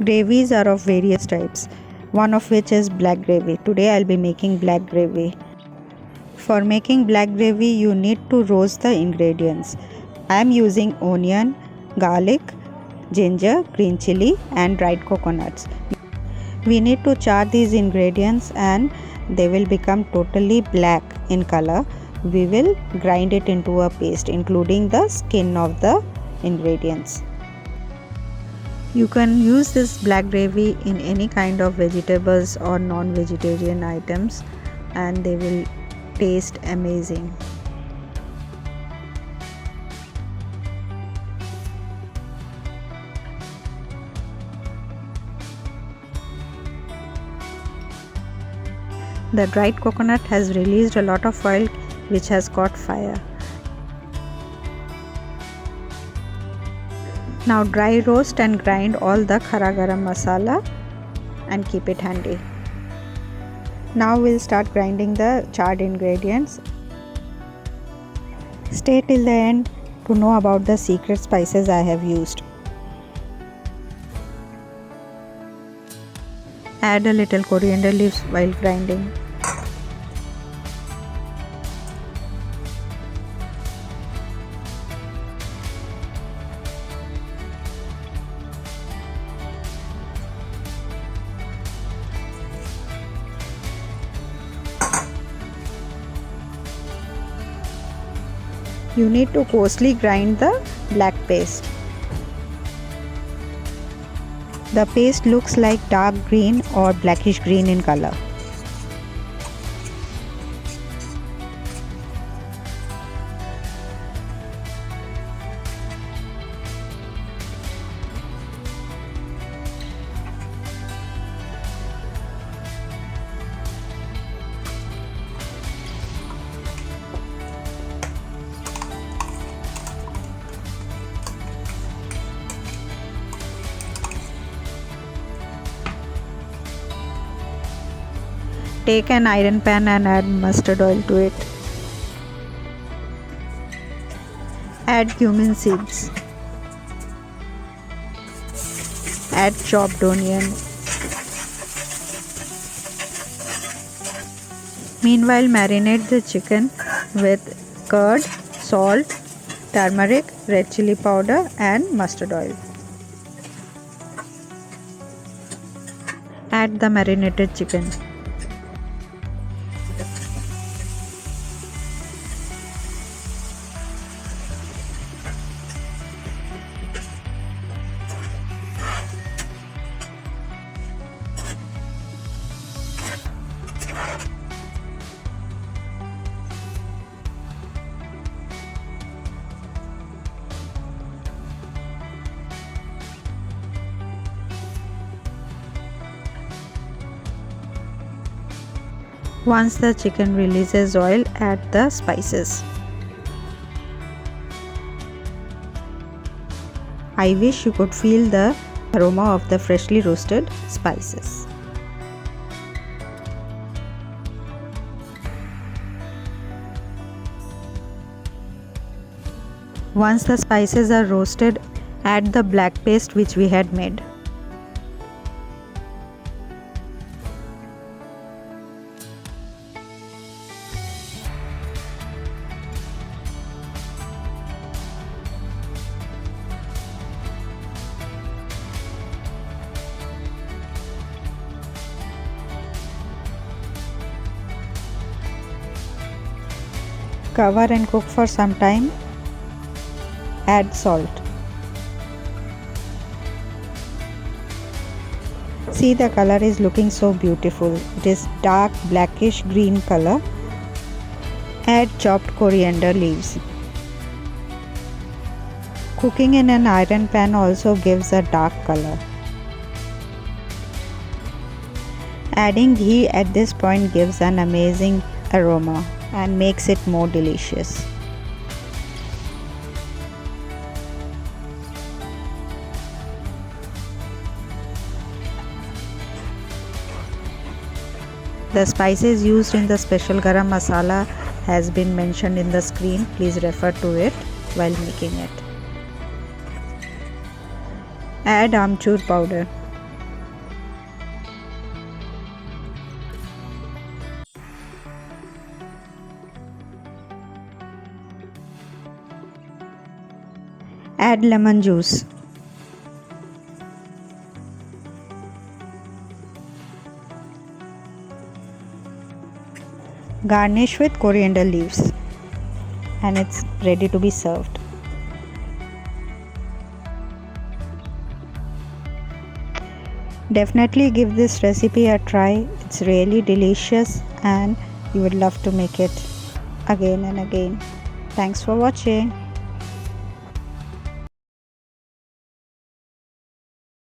Gravies are of various types, one of which is black gravy. Today I'll be making black gravy. For making black gravy, you need to roast the ingredients. I am using onion, garlic, ginger, green chili and dried coconuts. We need to char these ingredients and they will become totally black in color. We will grind it into a paste including the skin of the ingredients. You can use this black gravy in any kind of vegetables or non-vegetarian items and they will taste amazing. The dried coconut has released a lot of oil which has caught fire. Now dry roast and grind all the khara garam masala and keep it handy. Now we'll start grinding the charred ingredients. Stay till the end to know about the secret spices I have used. Add a little coriander leaves while grinding. You need to coarsely grind the black paste. The paste looks like dark green or blackish green in color. Take an iron pan and add mustard oil to it. Add cumin seeds. Add chopped onion. Meanwhile, marinate the chicken with curd, salt, turmeric, red chili powder and mustard oil. Add the marinated chicken. Once the chicken releases oil, add the spices. I wish you could feel the aroma of the freshly roasted spices. Once the spices are roasted, add the black paste which we had made. Cover and cook for some time. Add salt. See, the color is looking so beautiful. It is dark blackish green color. Add chopped coriander leaves. Cooking in an iron pan also gives a dark color. Adding ghee at this point gives an amazing aroma and makes it more delicious. The spices used in the special garam masala has been mentioned in the screen. Please refer to it while making it. Add amchur powder. Add lemon juice. Garnish with coriander leaves. And it's ready to be served. Definitely give this recipe a try. It's really delicious and you would love to make it again and again. Thanks for watching.